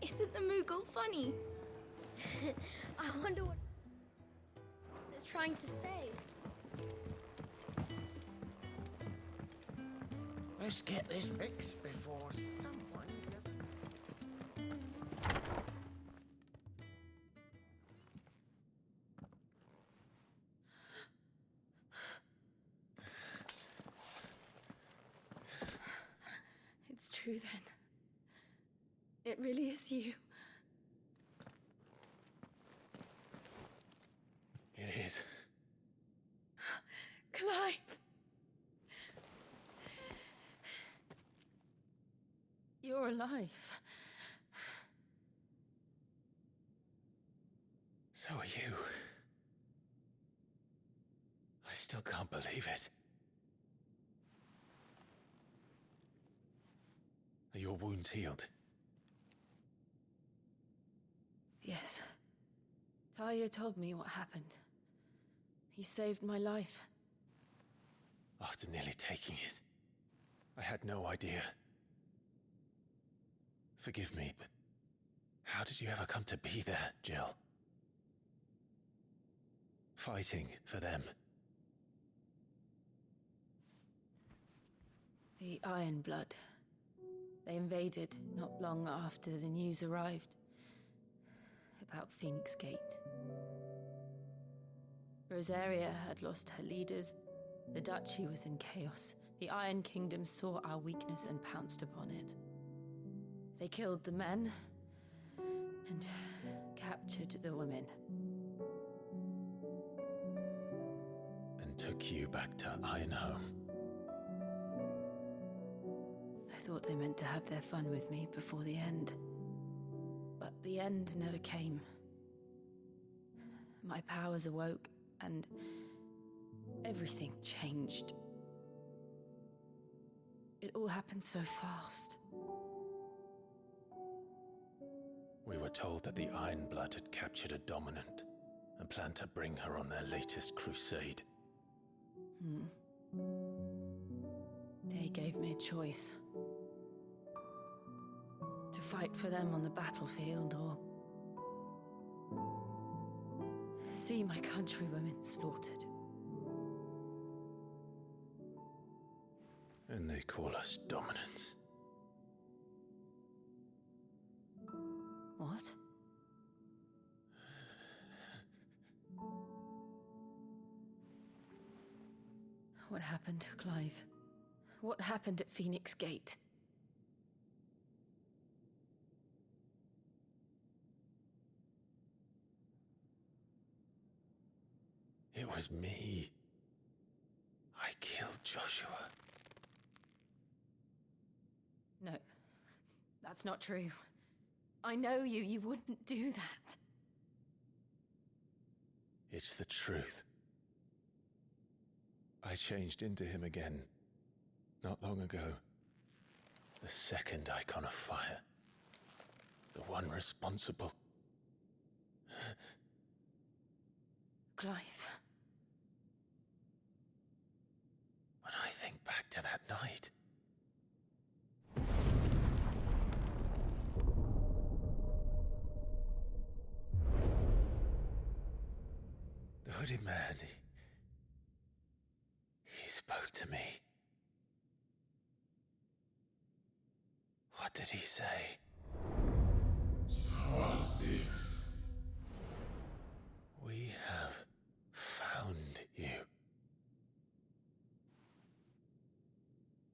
Isn't the Moogle funny? I wonder what it's trying to say. Let's get this fixed before someone doesn't. It's true then. It really is you. It is. Clive! You're alive. So are you. I still can't believe it. Are your wounds healed? Yes. Talia told me what happened. You saved my life. After nearly taking it, I had no idea. Forgive me, but how did you ever come to be there, Jill? Fighting for them. The Iron Blood. They invaded not long after the news arrived about Phoenix Gate. Rosaria had lost her leaders. The Duchy was in chaos. The Iron Kingdom saw our weakness and pounced upon it. They killed the men and captured the women. And took you back to Ironhome. I thought they meant to have their fun with me before the end. But the end never came. My powers awoke, and everything changed. It all happened so fast. We were told that the Iron Blood had captured a dominant and planned to bring her on their latest crusade. They gave me a choice. To fight for them on the battlefield, or see my countrywomen slaughtered. And they call us dominants. What? What happened, Clive? What happened at Phoenix Gate? It was me. I killed Joshua. No, that's not true. I know you. You wouldn't do that. It's the truth. I changed into him again, not long ago. The second icon of fire. The one responsible. Clive. When I think back to that night... The hooded man, he spoke to me. What did he say? XVI. We have found you.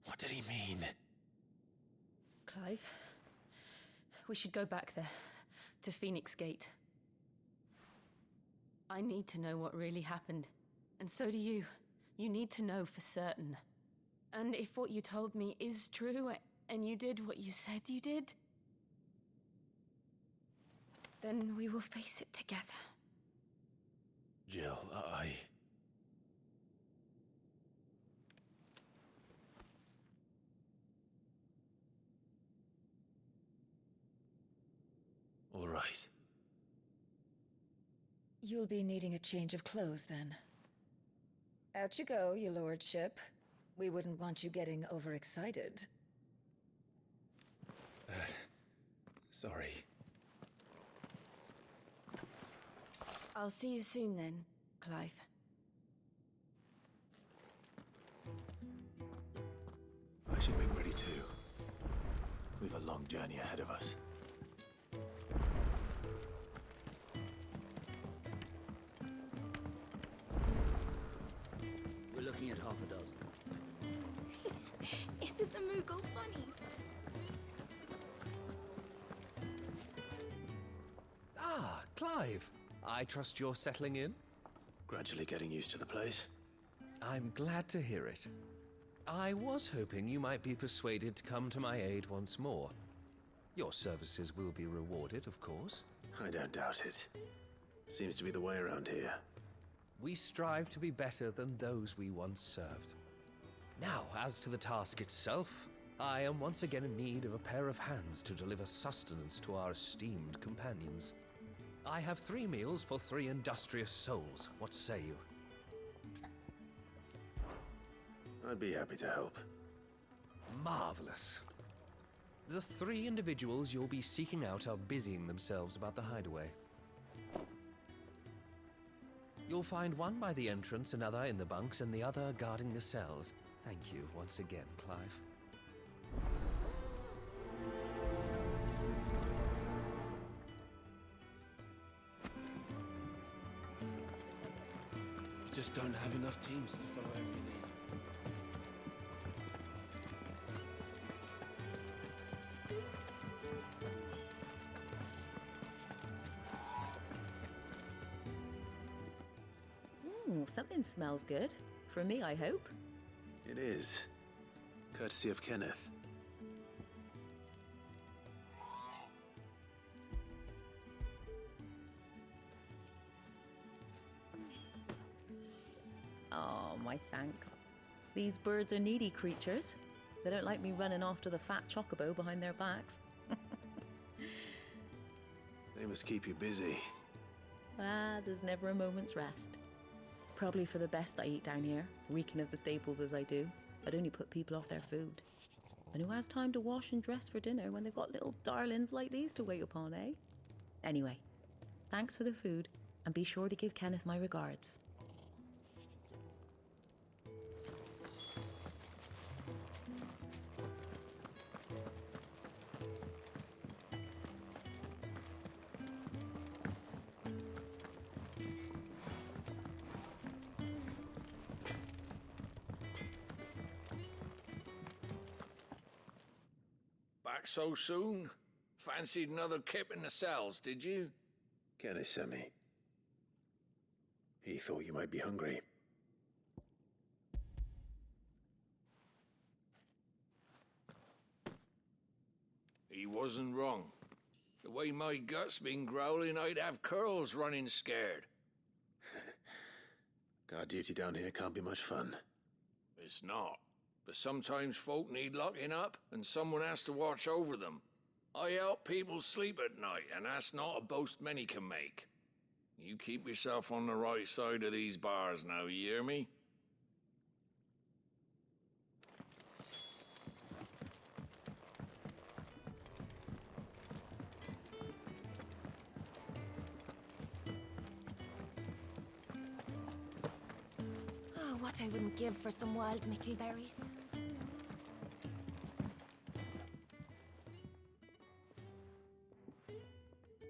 What did he mean? Clive, we should go back there, to Phoenix Gate. I need to know what really happened, and so do you. You need to know for certain. And if what you told me is true, and you did what you said you did, then we will face it together. Jill, All right. You'll be needing a change of clothes, then. Out you go, your lordship. We wouldn't want you getting overexcited. Sorry. I'll see you soon then, Clive. I should make ready too. We've a long journey ahead of us. We're looking at half a dozen. Isn't the Moogle funny? Ah, Clive. I trust you're settling in? Gradually getting used to the place. I'm glad to hear it. I was hoping you might be persuaded to come to my aid once more. Your services will be rewarded, of course. I don't doubt it. Seems to be the way around here. We strive to be better than those we once served. Now, as to the task itself, I am once again in need of a pair of hands to deliver sustenance to our esteemed companions. I have 3 meals for 3 industrious souls. What say you? I'd be happy to help. Marvelous. The 3 individuals you'll be seeking out are busying themselves about the hideaway. You'll find one by the entrance, another in the bunks, and the other guarding the cells. Thank you once again, Clive. We just don't have enough teams to follow every lead. Ooh, something smells good. For me, I hope. It is. Courtesy of Kenneth. Oh, my thanks. These birds are needy creatures. They don't like me running off to the fat chocobo behind their backs. They must keep you busy. Ah, there's never a moment's rest. Probably for the best I eat down here, reeking of the staples as I do. I'd only put people off their food. And who has time to wash and dress for dinner when they've got little darlings like these to wait upon, eh? Anyway, thanks for the food, and be sure to give Kenneth my regards. Back so soon? Fancied another kip in the cells, did you? Kenneth sent me. He thought you might be hungry. He wasn't wrong. The way my gut's been growling, I'd have curls running scared. Guard duty down here can't be much fun. It's not. But sometimes folk need locking up, and someone has to watch over them. I help people sleep at night, and that's not a boast many can make. You keep yourself on the right side of these bars now, you hear me? Oh, what I wouldn't give for some wild Mickey berries.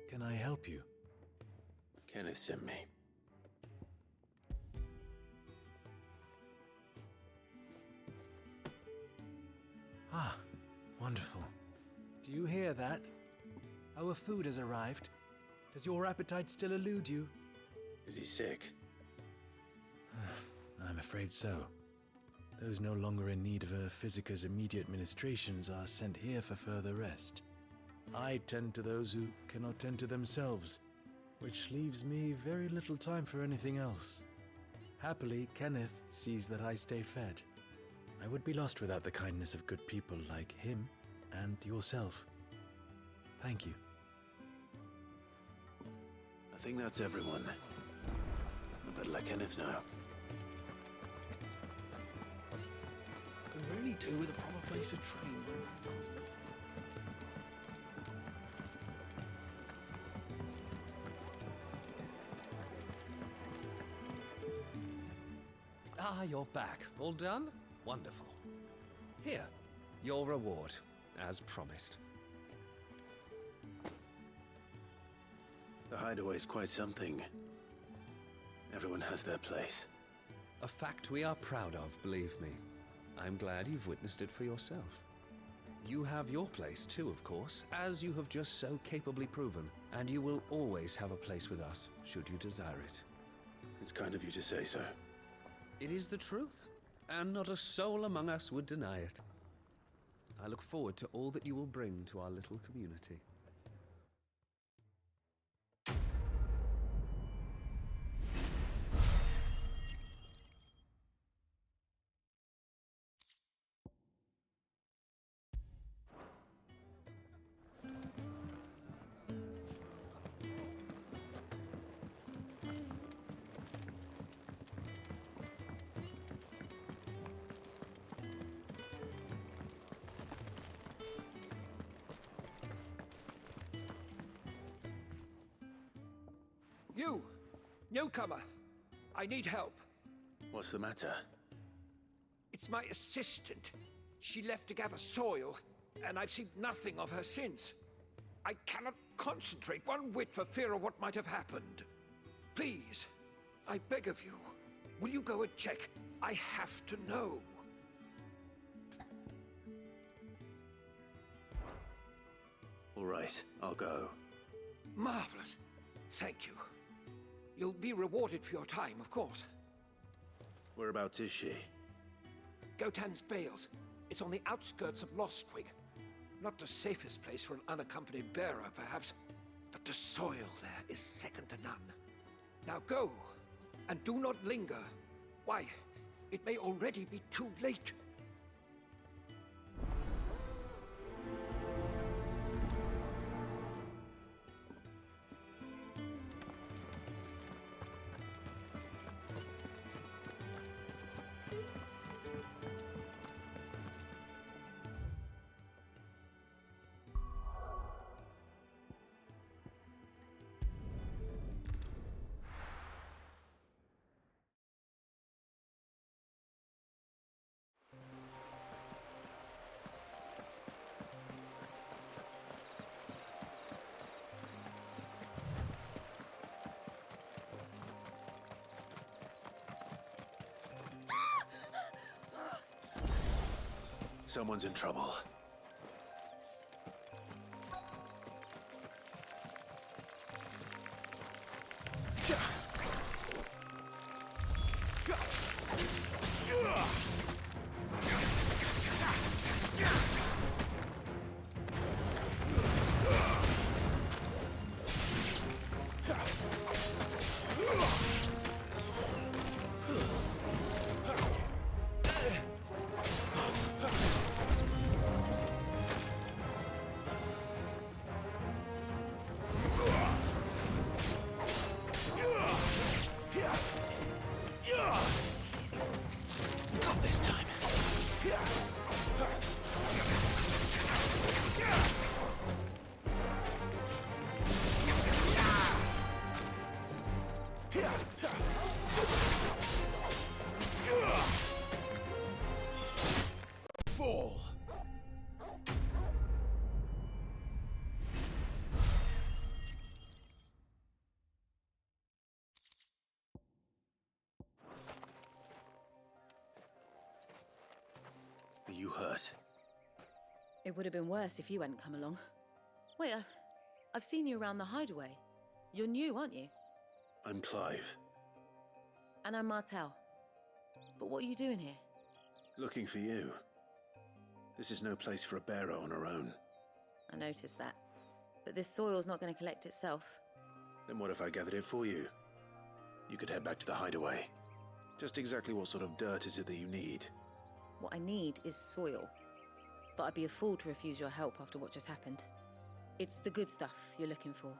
Can I help you? Kenneth sent me. Ah, wonderful. Do you hear that? Our food has arrived. Does your appetite still elude you? Is he sick? I'm afraid so. Those no longer in need of a Physica's immediate ministrations are sent here for further rest. I tend to those who cannot tend to themselves, which leaves me very little time for anything else. Happily, Kenneth sees that I stay fed. I would be lost without the kindness of good people like him and yourself. Thank you. I think that's everyone. I better let Kenneth know. Can really do with a proper place to train. Ah, you're back. All done? Wonderful. Here, your reward, as promised. The hideaway's quite something. Everyone has their place. A fact we are proud of, believe me. I'm glad you've witnessed it for yourself. You have your place too, of course, as you have just so capably proven, and you will always have a place with us, should you desire it. It's kind of you to say so. It is the truth, and not a soul among us would deny it. I look forward to all that you will bring to our little community. You! Newcomer! I need help. What's the matter? It's my assistant. She left to gather soil, and I've seen nothing of her since. I cannot concentrate one whit for fear of what might have happened. Please, I beg of you, will you go and check? I have to know. All right, I'll go. Marvelous. Thank you. You'll be rewarded for your time, of course. Whereabouts is she? Gotan's Bales. It's on the outskirts of Lostwig. Not the safest place for an unaccompanied bearer, perhaps, but the soil there is second to none. Now go, and do not linger. Why, it may already be too late. Someone's in trouble. Are you hurt? It would have been worse if you hadn't come along. Wait, I've seen you around the hideaway. You're new, aren't you? I'm Clive. And I'm Martel. But what are you doing here? Looking for you. This is no place for a bearer on her own. I noticed that. But this soil's not going to collect itself. Then what if I gathered it for you? You could head back to the hideaway. Just exactly what sort of dirt is it that you need? What I need is soil. But I'd be a fool to refuse your help after what just happened. It's the good stuff you're looking for.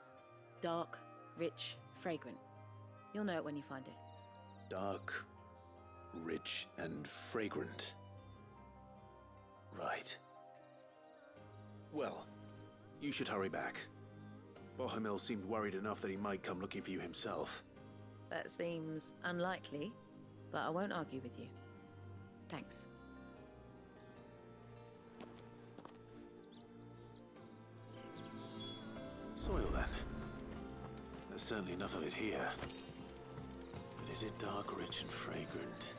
Dark, rich, fragrant. You'll know it when you find it. Dark, rich, and fragrant. Right. Well, you should hurry back. Bohemil seemed worried enough that he might come looking for you himself. That seems unlikely. but I won't argue with you. Thanks. Soil, then. There's certainly enough of it here. But is it dark, rich, and fragrant?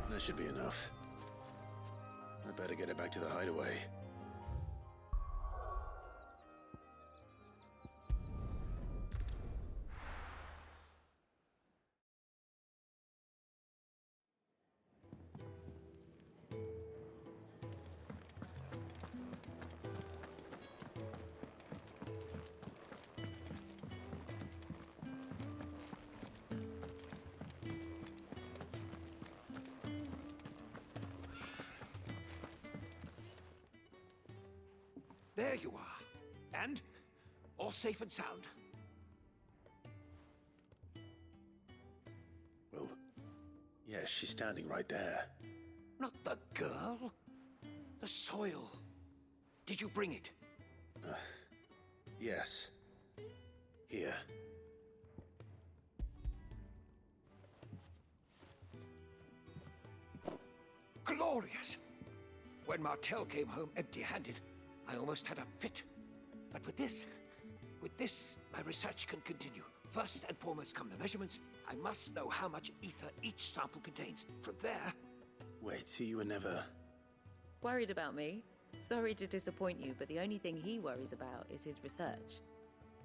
That should be enough. I better get it back to the hideaway. There you are. And all safe and sound. Well, yes, she's standing right there. Not the girl. The soil. Did you bring it? Yes. Here. Glorious! When Martel came home empty-handed, I almost had a fit. But with this, my research can continue. First and foremost come the measurements. I must know how much ether each sample contains. From there... Wait, so you were never... Worried about me? Sorry to disappoint you, but the only thing he worries about is his research.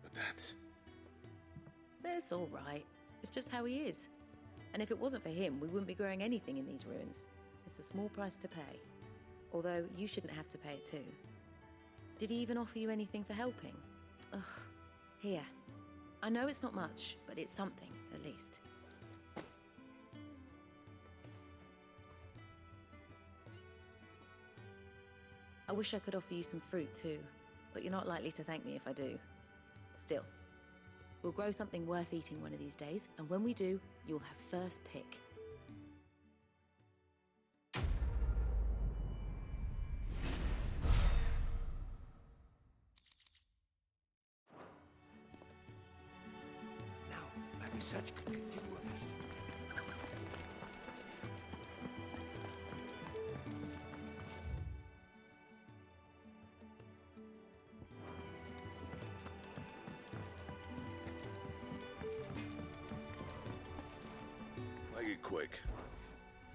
But that's... That's all right. It's just how he is. And if it wasn't for him, we wouldn't be growing anything in these ruins. It's a small price to pay. Although, you shouldn't have to pay it too. Did he even offer you anything for helping? Ugh. Here. I know it's not much, but it's something, at least. I wish I could offer you some fruit too, but you're not likely to thank me if I do. Still, we'll grow something worth eating one of these days, and when we do, you'll have first pick. Research can continue apace. Make it quick.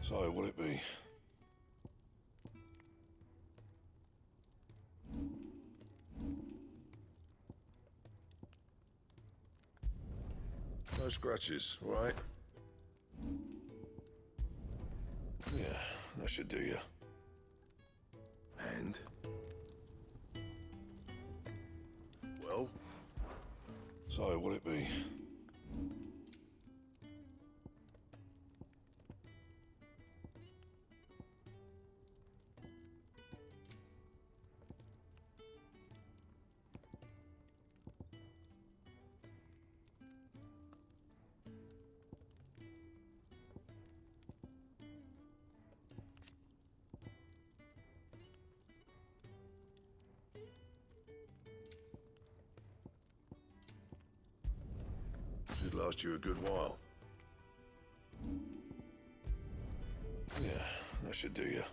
So, will it be? No scratches, all right? Yeah, that should do you. And? Well? So, will it be? Should last you a good while. Yeah, that should do you.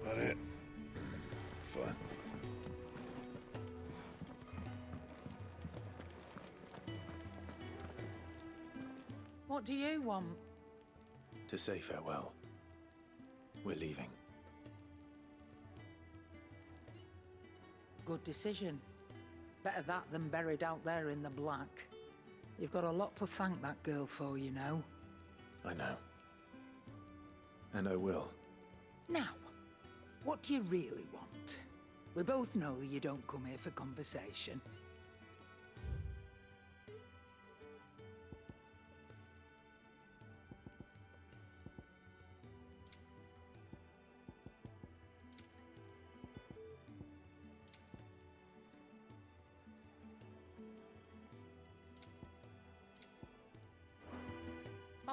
That it? Fine. What do you want? To say farewell. We're leaving. Good decision. Better that than buried out there in the black. You've got a lot to thank that girl for, you know. I know. And I will. Now, what do you really want? We both know you don't come here for conversation.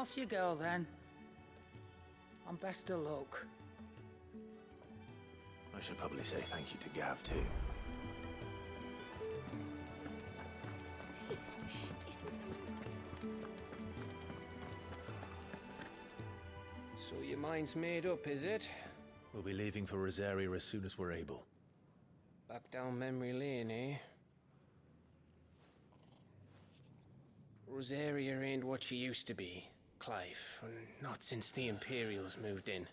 Off you go, then. And best of luck. I should probably say thank you to Gav, too. So your mind's made up, is it? We'll be leaving for Rosaria as soon as we're able. Back down memory lane, eh? Rosaria ain't what she used to be, Clive. Not since the Imperials moved in.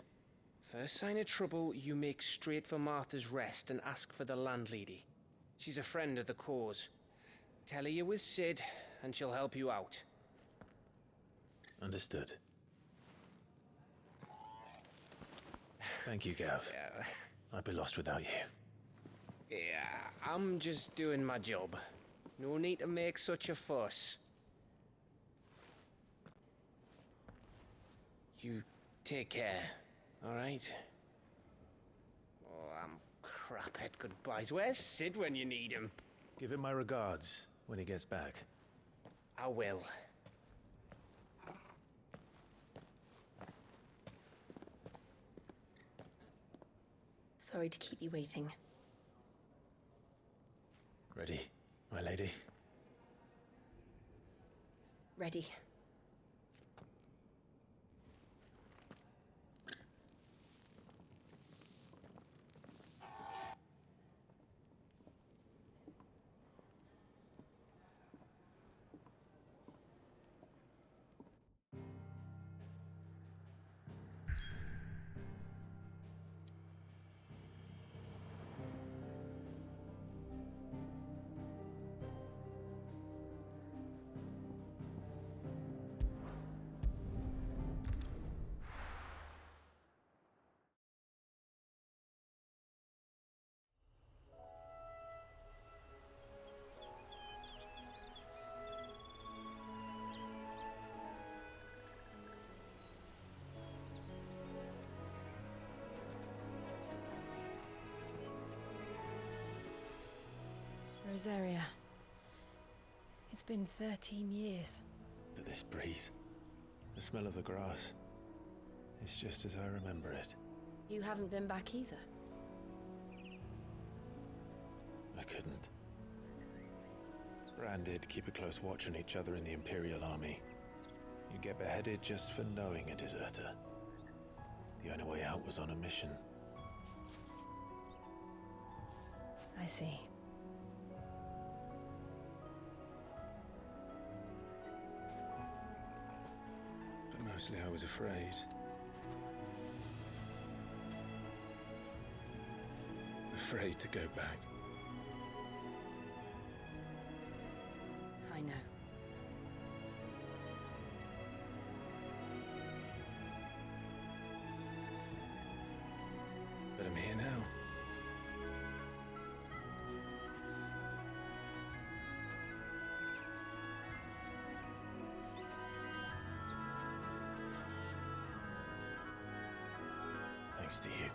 First sign of trouble, you make straight for Martha's Rest and ask for the landlady. She's a friend of the cause. Tell her you was Sid, and she'll help you out. Understood. Thank you, Gav. Yeah. I'd be lost without you. Yeah, I'm just doing my job. No need to make such a fuss. You take care, all right? Oh, I'm crap at goodbyes. Where's Sid when you need him? Give him my regards when he gets back. I will. Sorry to keep you waiting. Ready, my lady? Ready. Rosaria. It's been 13 years. But this breeze, the smell of the grass, it's just as I remember it. You haven't been back either. I couldn't. Bran did keep a close watch on each other in the Imperial Army. You get beheaded just for knowing a deserter. The only way out was on a mission. I see. But mostly I was afraid. Afraid to go back. I know. But I'm here now. Thanks to you.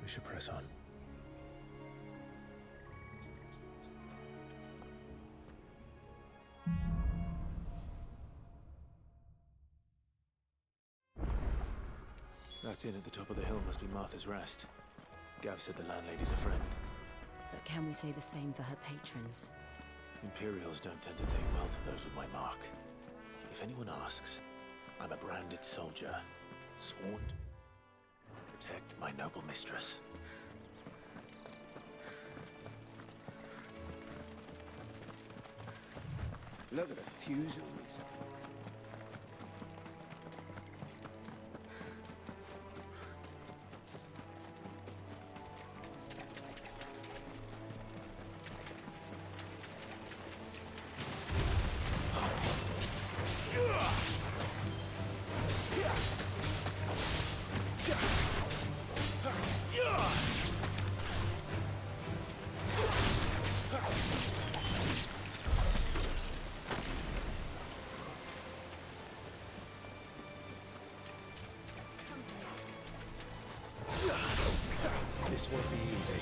We should press on. That inn at the top of the hill must be Martha's Rest. Gav said the landlady's a friend. But can we say the same for her patrons? Imperials don't tend to take well to those with my mark. If anyone asks, I'm a branded soldier, sworn to protect my noble mistress. Look at the fuse on this. won't be easy.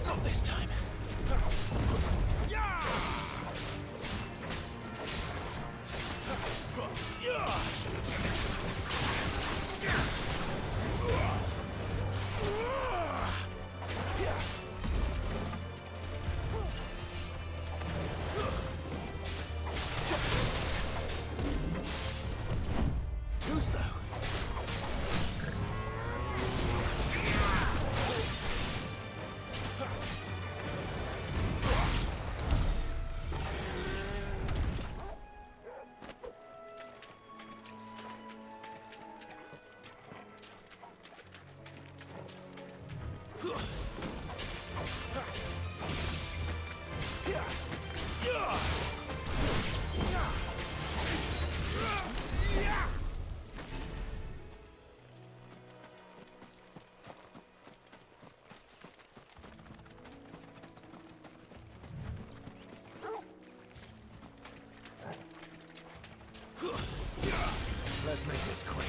Not this time. Too slow. Let's make this quick.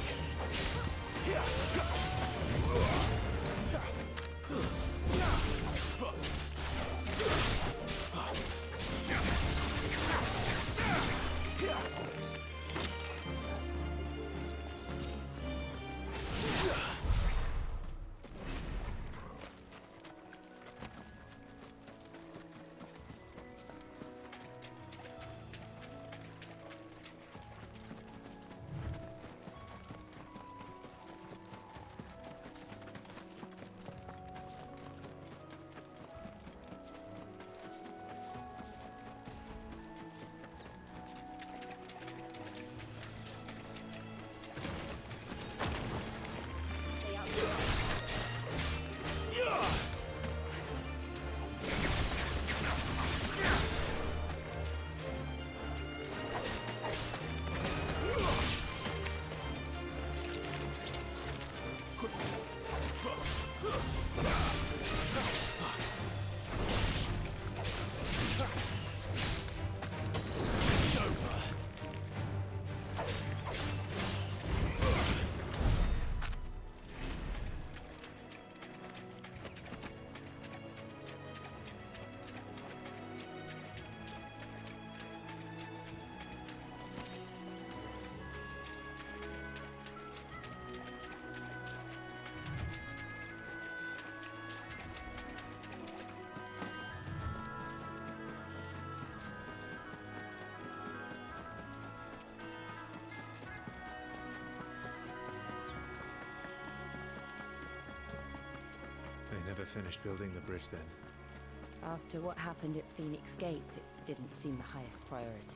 They never finished building the bridge then. After what happened at Phoenix Gate, it didn't seem the highest priority.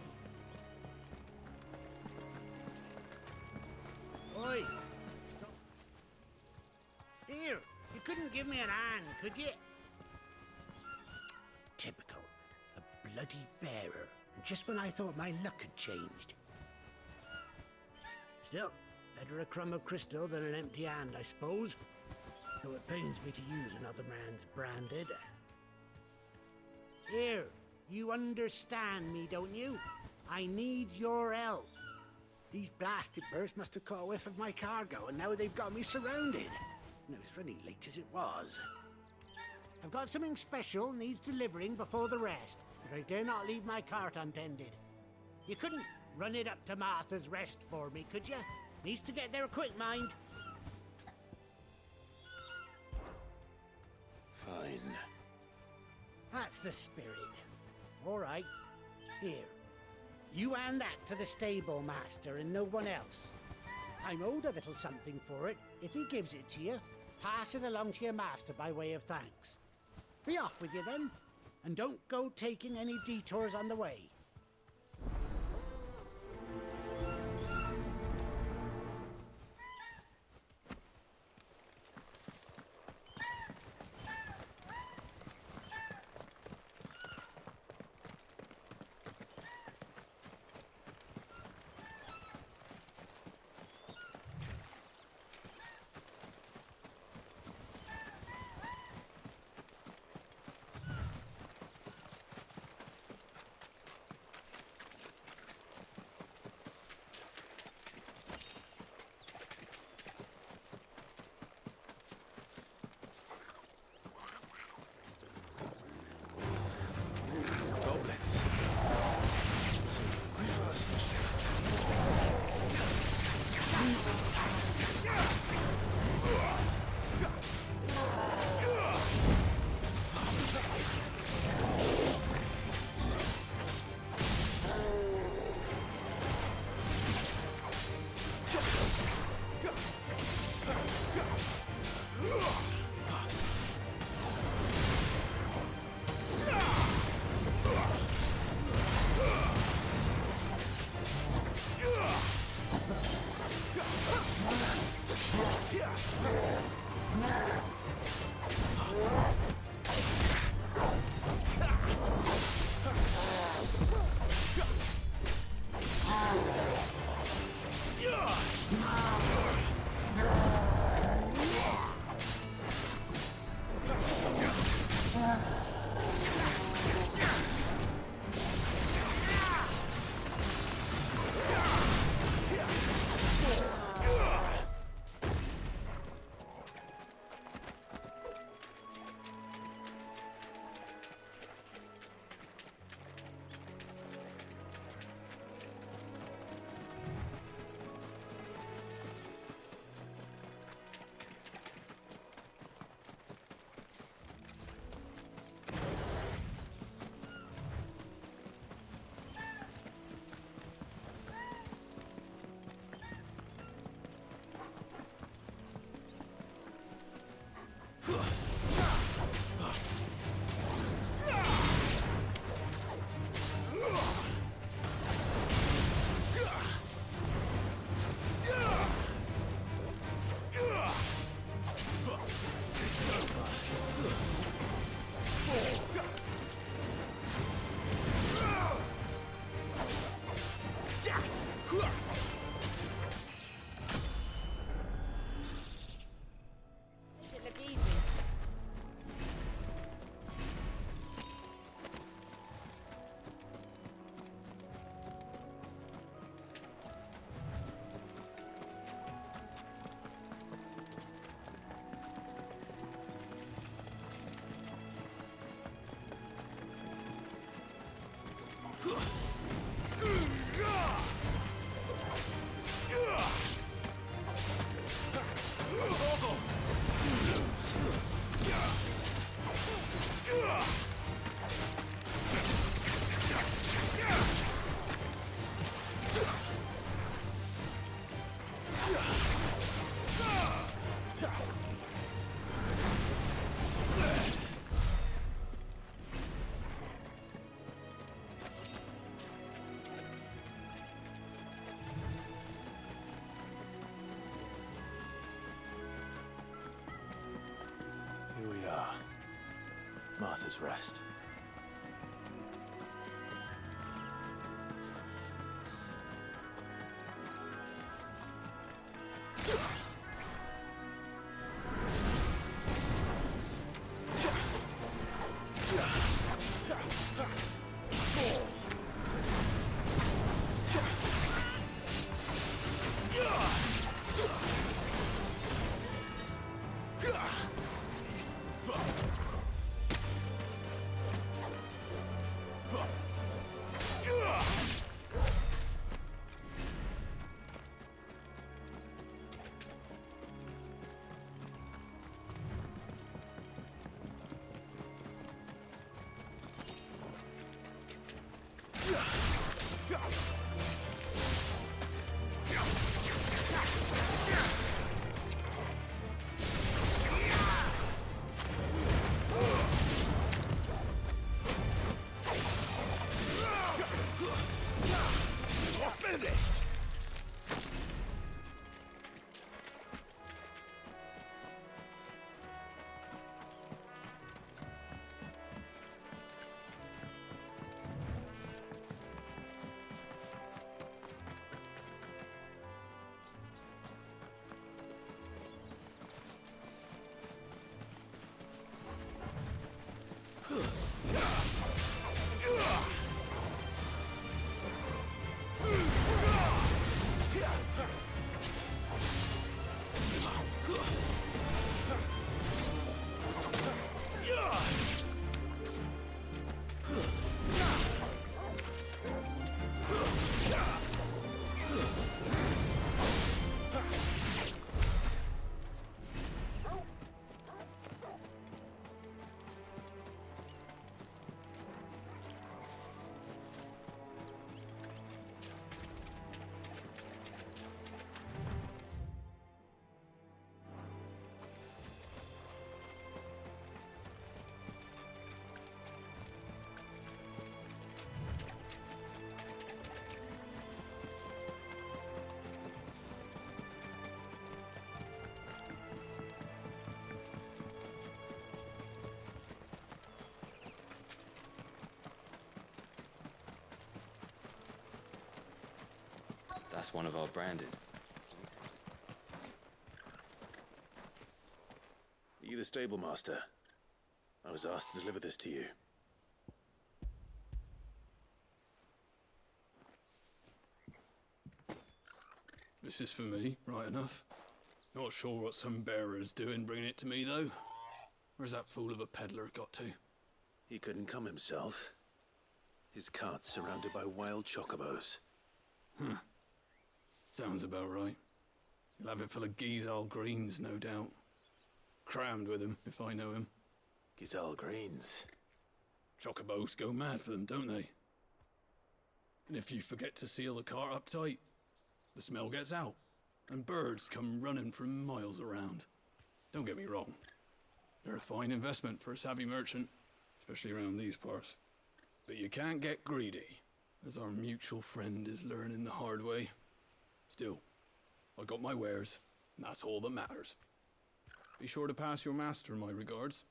Oi! Stop. Here, you couldn't give me an hand, could you? Typical. A bloody bearer. And just when I thought my luck had changed. Still, better a crumb of crystal than an empty hand, I suppose. Though it pains me to use another man's branded. Here, you understand me, don't you? I need your help. These blasted birds must have caught a whiff of my cargo, and now they've got me surrounded. No, it's really late as it was. I've got something special needs delivering before the rest, but I dare not leave my cart untended. You couldn't run it up to Martha's Rest for me, could you? Needs to get there quick, mind. Fine. That's the spirit. All right. Here. You hand that to the stable master and no one else. I'm owed a little something for it. If he gives it to you, pass it along to your master by way of thanks. Be off with you then. And don't go taking any detours on the way. Martha's Rest. That's one of our branded. Are you the stable master? I was asked to deliver this to you. This is for me, right enough. Not sure what some bearer's doing bringing it to me, though. Where's that fool of a peddler got to? He couldn't come himself. His cart's surrounded by wild chocobos. Huh. Sounds about right. He'll have it full of Gizal greens, no doubt. Crammed with him, if I know him. Gizal greens? Chocobos go mad for them, don't they? And if you forget to seal the cart up tight, the smell gets out, and birds come running from miles around. Don't get me wrong. They're a fine investment for a savvy merchant, especially around these parts. But you can't get greedy, as our mutual friend is learning the hard way. Still, I got my wares, and that's all that matters. Be sure to pass your master my regards.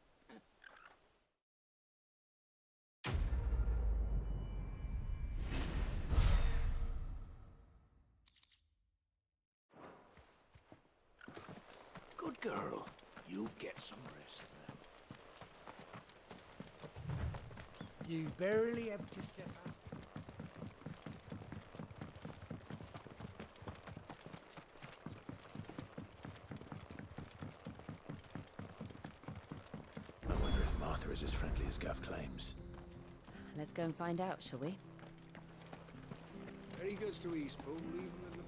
Good girl. You get some rest now. You barely have to step out. I wonder if Martha is as friendly as Gav claims. Let's go and find out, shall we? There he goes to Eastpool, leave him in the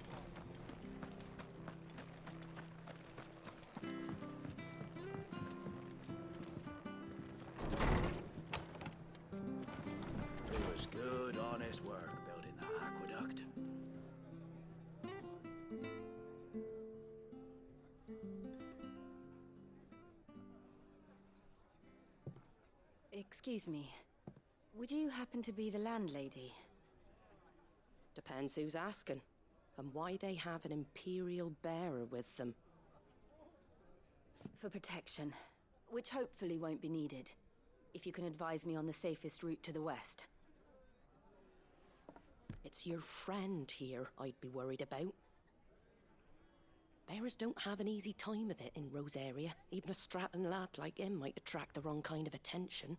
It was good, honest work building that aqueduct. Excuse me. Would you happen to be the landlady? Depends who's asking, and why they have an Imperial bearer with them. For protection, which hopefully won't be needed. If you can advise me on the safest route to the west. It's your friend here I'd be worried about. Bearers don't have an easy time of it in Rose area. Even a Stratton lad like him might attract the wrong kind of attention.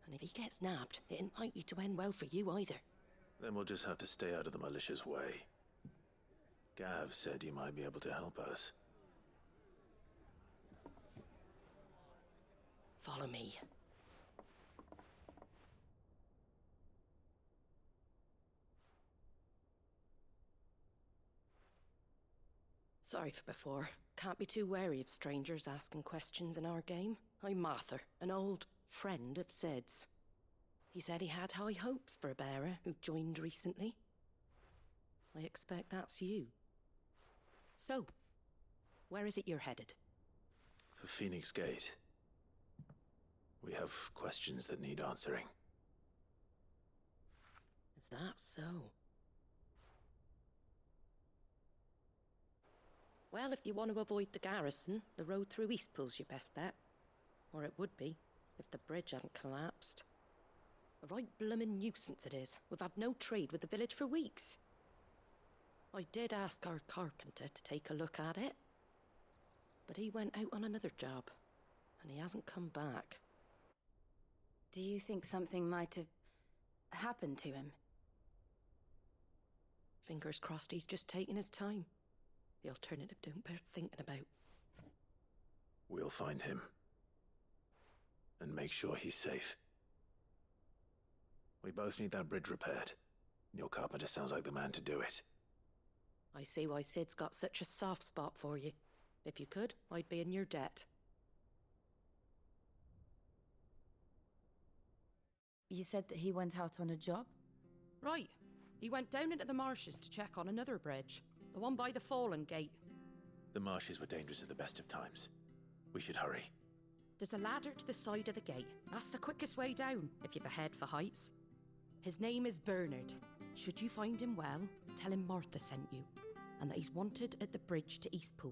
And if he gets nabbed, it ain't likely to end well for you either. Then we'll just have to stay out of the malicious way. Gav said he might be able to help us. Follow me. Sorry for before. Can't be too wary of strangers asking questions in our game. I'm Martha, an old friend of Sid's. He said he had high hopes for a bearer who joined recently. I expect that's you. So, where is it you're headed? For Phoenix Gate. We have questions that need answering. Is that so? Well, if you want to avoid the garrison, the road through Eastpool's your best bet. Or it would be, if the bridge hadn't collapsed. A right bloomin' nuisance it is. We've had no trade with the village for weeks. I did ask our carpenter to take a look at it. But he went out on another job, and he hasn't come back. Do you think something might have happened to him? Fingers crossed he's just taking his time. The alternative don't bear thinking about. We'll find him. And make sure he's safe. We both need that bridge repaired. Your carpenter sounds like the man to do it. I see why Sid's got such a soft spot for you. If you could, I'd be in your debt. You said that he went out on a job? Right. He went down into the marshes to check on another bridge. The one by the Fallen Gate. The marshes were dangerous at the best of times. We should hurry. There's a ladder to the side of the gate. That's the quickest way down, if you've a head for heights. His name is Bernard. Should you find him well, tell him Martha sent you, and that he's wanted at the bridge to Eastpool.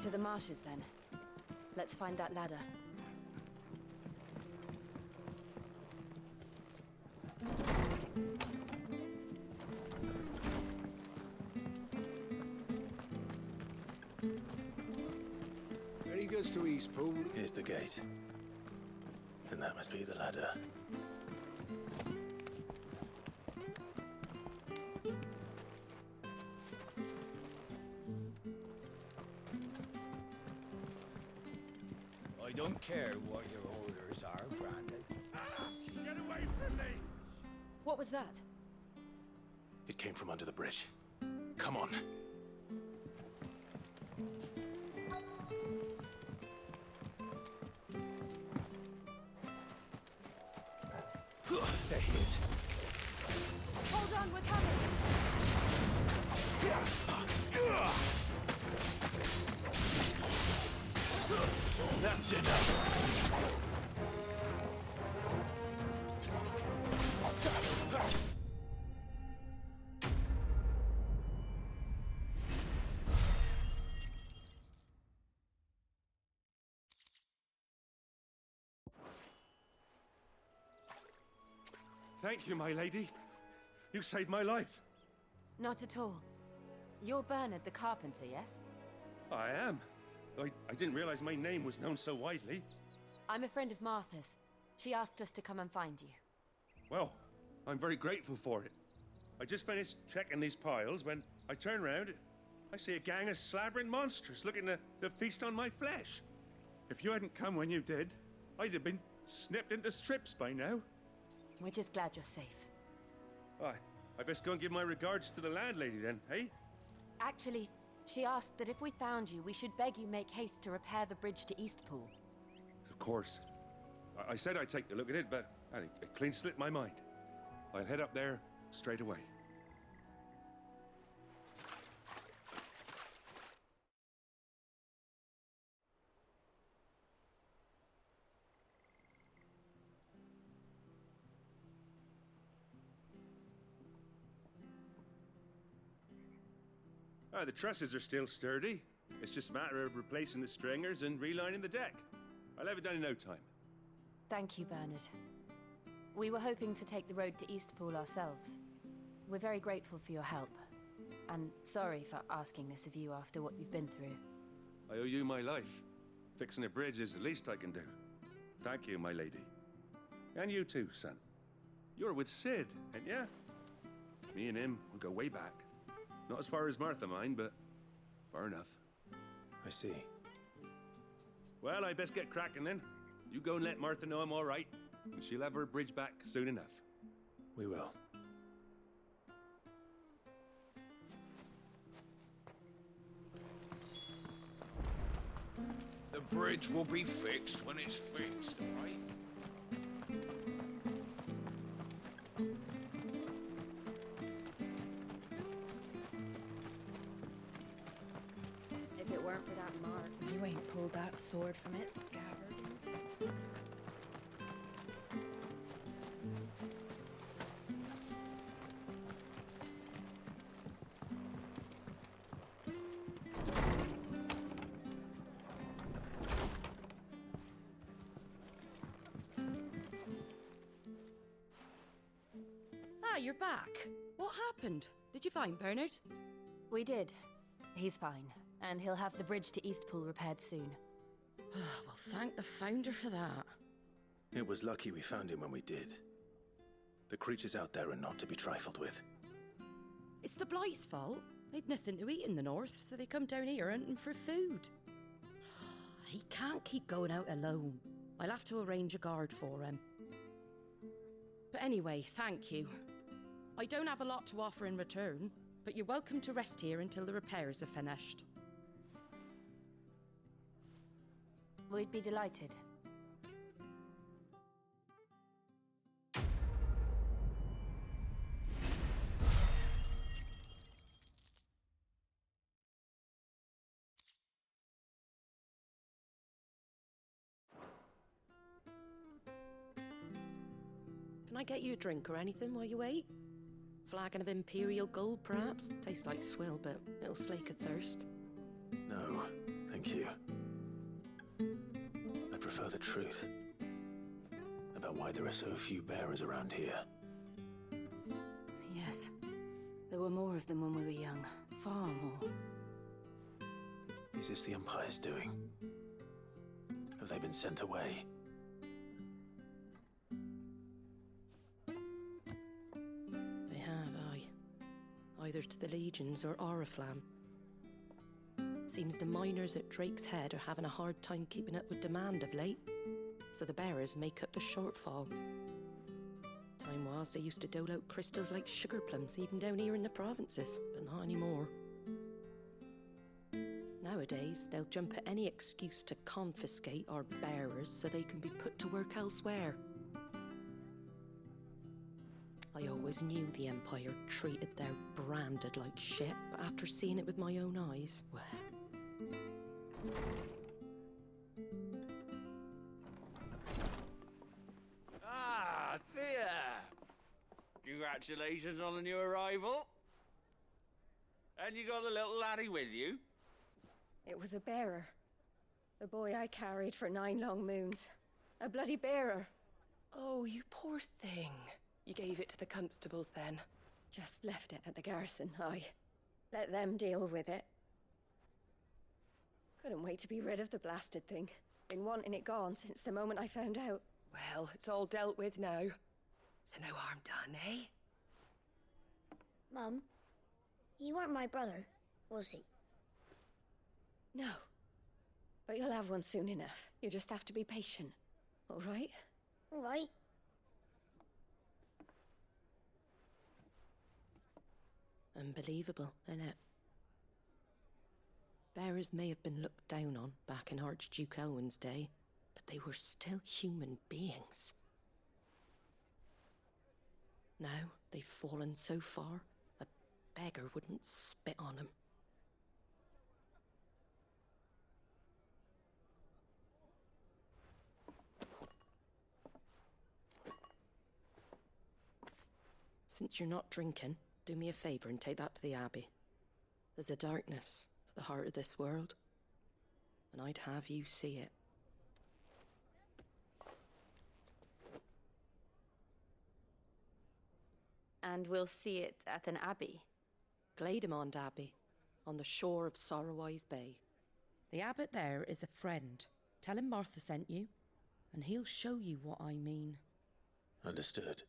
To the marshes, then. Let's find that ladder. Ready goes to Eastpool. Here's the gate. And that must be the ladder. I don't care what your orders are, Brandon. Get away from me! What was that? It came from under the bridge. Come on. There he is. Hold on, we're coming! That's enough. Thank you, my lady. You saved my life. Not at all. You're Bernard the carpenter, yes? I am. I didn't realize my name was known so widely. I'm a friend of Martha's. She asked us to come and find you. Well, I'm very grateful for it. I just finished checking these piles when I turn around. I see a gang of slavering monsters looking to feast on my flesh. If you hadn't come when you did, I'd have been snipped into strips by now. We're just glad you're safe. I best go and give my regards to the landlady then, eh? Actually, she asked that if we found you, we should beg you make haste to repair the bridge to Eastpool. Of course. I said I'd take a look at it, but it clean slipped my mind. I'll head up there straight away. The trusses are still sturdy. It's just a matter of replacing the stringers and relining the deck. I'll have it done in no time. Thank you, Bernard. We were hoping to take the road to Eastpool ourselves. We're very grateful for your help. And sorry for asking this of you after what you've been through. I owe you my life. Fixing a bridge is the least I can do. Thank you, my lady. And you too, son. You're with Sid, ain't ya? Me and him, we go way back. Not as far as Martha, mind, but far enough. I see. Well, I best get cracking then. You go and let Martha know I'm all right, and she'll have her bridge back soon enough. We will. The bridge will be fixed when it's fixed, all right? If it weren't for that mark, You ain't pulled that sword from its scabbard. Ah, you're back. What happened? Did you find Bernard? We did. He's fine, and he'll have the bridge to Eastpool repaired soon. Well, thank the Founder for that. It was lucky we found him when we did. The creatures out there are not to be trifled with. It's the Blight's fault. They'd nothing to eat in the north, so they come down here hunting for food. He can't keep going out alone. I'll have to arrange a guard for him. But anyway, thank you. I don't have a lot to offer in return, but you're welcome to rest here until the repairs are finished. We'd be delighted. Can I get you a drink or anything while you wait? Flagon of Imperial Gold, perhaps? Tastes like swill, but it'll slake a thirst. No, thank thank you. I prefer the truth about why there are so few bearers around here. Yes. There were more of them when we were young. Far more. Is this the Empire's doing? Have they been sent away? They have, aye. Either to the Legions or Oriflamme. Seems the miners at Drake's Head are having a hard time keeping up with demand of late, so the bearers make up the shortfall. Time was they used to dole out crystals like sugar plums even down here in the provinces, but not anymore. Nowadays, they'll jump at any excuse to confiscate our bearers so they can be put to work elsewhere. I always knew the Empire treated their branded like shit, but after seeing it with my own eyes, well... Ah, Thea! Congratulations on the new arrival. And you got the little laddie with you? It was a bearer. The boy I carried for 9 long moons. A bloody bearer. Oh, you poor thing. You gave it to the constables then? Just left it at the garrison, aye. Let them deal with it. Couldn't wait to be rid of the blasted thing. Been wanting it gone since the moment I found out. Well, it's all dealt with now. So no harm done, eh? Mum, he weren't my brother, was he? No. But you'll have one soon enough. You just have to be patient. All right? All right. Unbelievable, innit? Bearers may have been looked down on back in Archduke Elwin's day, but they were still human beings. Now they've fallen so far, a beggar wouldn't spit on them. Since you're not drinking, do me a favour and take that to the Abbey. There's a darkness at the heart of this world, and I'd have you see it. And we'll see it at an abbey? Glademond Abbey, on the shore of Sorrowwise Bay. The abbot there is a friend. Tell him Martha sent you, and he'll show you what I mean. Understood.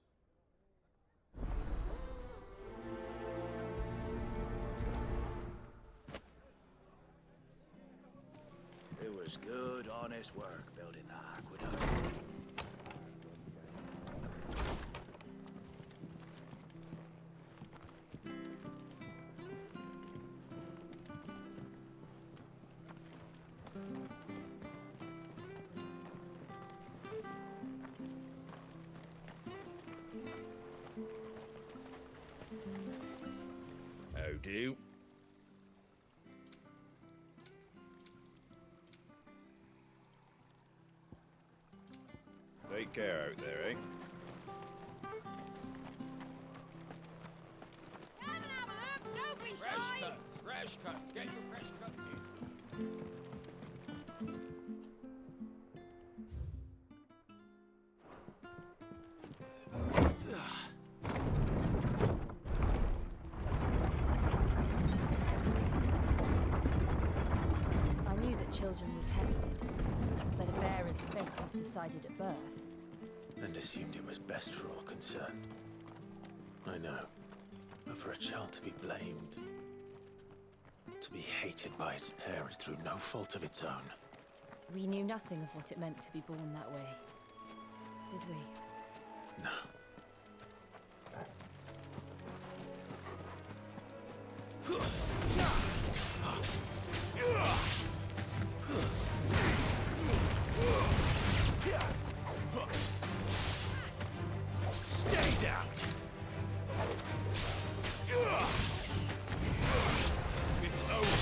It was good, honest work building that aqueduct. How do? Take care out there, eh? Come and have a look, don't be shy! Fresh cuts, get your fresh cuts in. I knew that children were tested, that a bearer's fate was decided at birth. And assumed it was best for all concerned. I know. But for a child to be blamed, to be hated by its parents through no fault of its own. We knew nothing of what it meant to be born that way, did we? No. Stay down! It's over.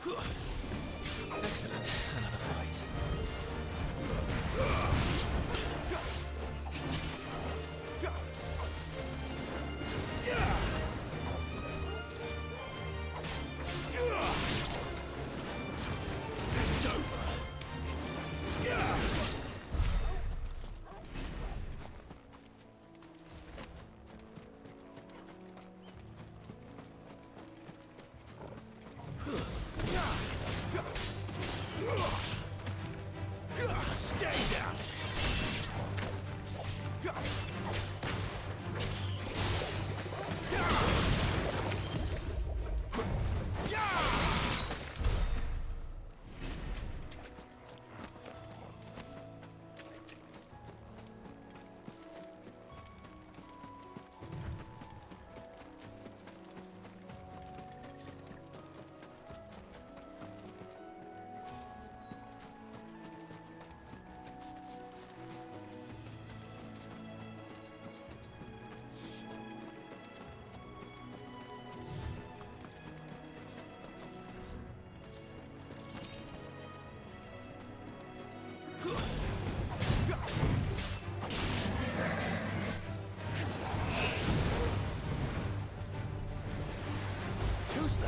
Excellent. Another fight. It's over. Stay down. Too slow.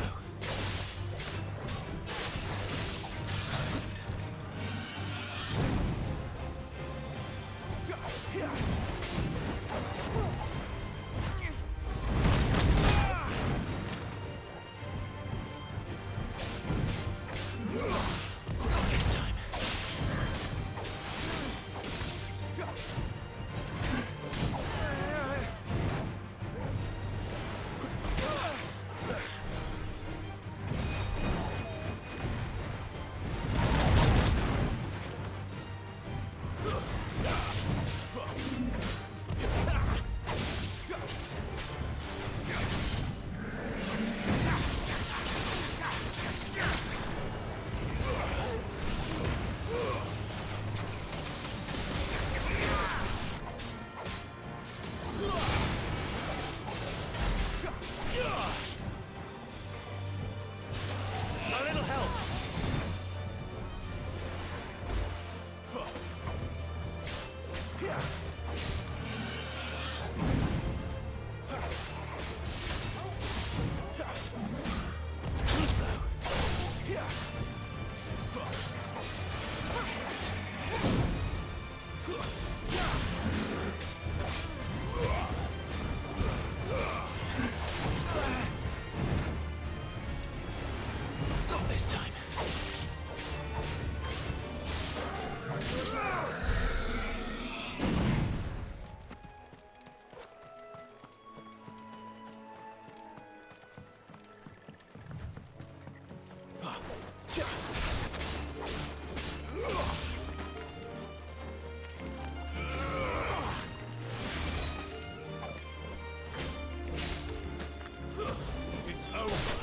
This time. A little help. Too slow. Not this time. It's over.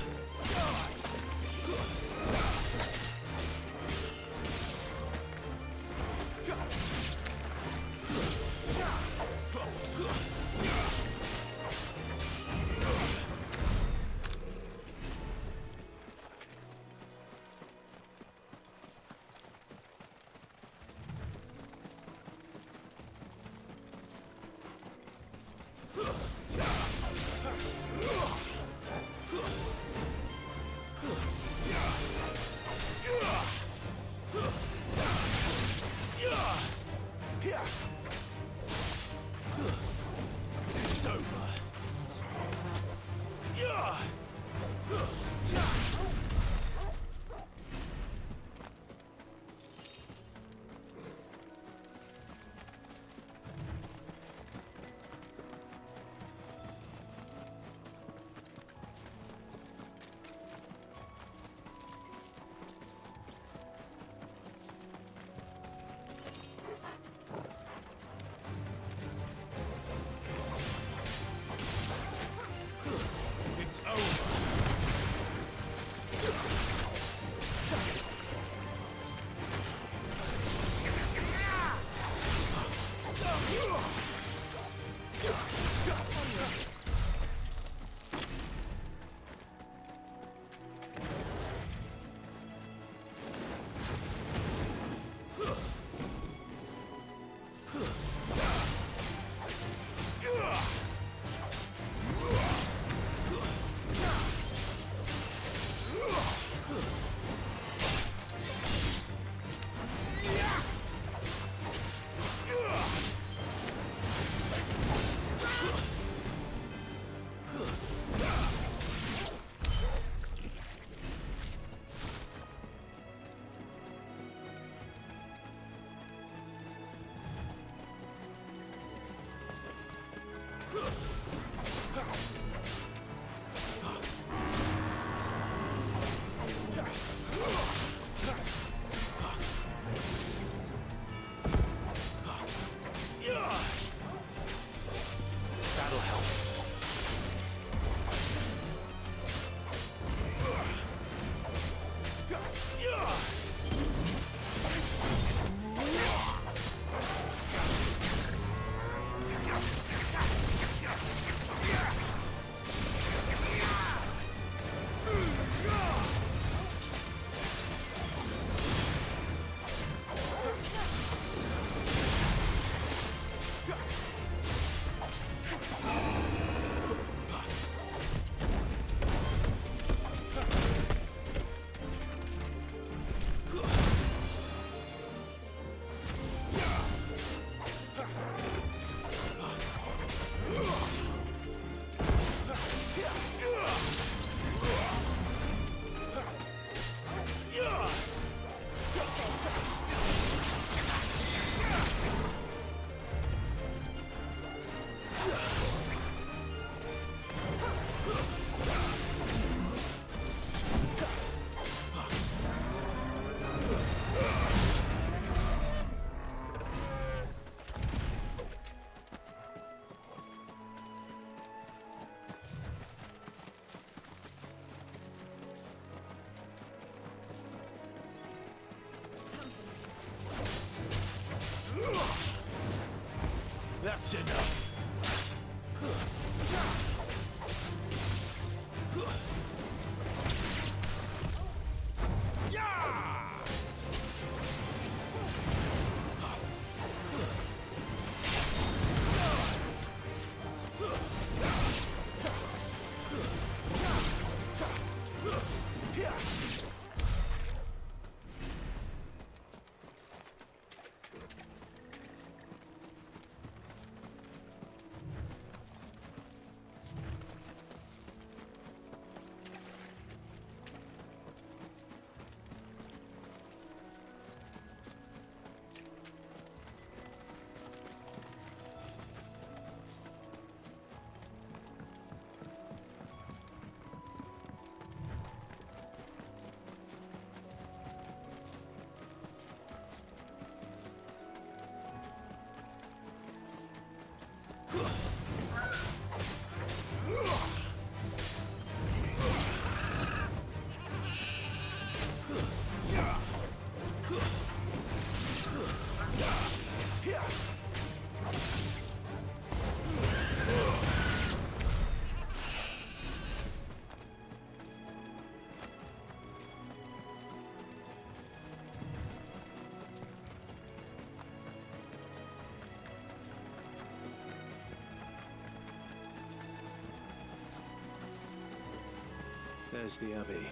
There's the Abbey.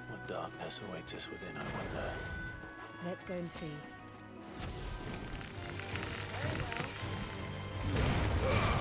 What darkness awaits us within, I wonder. Let's go and see. Very well.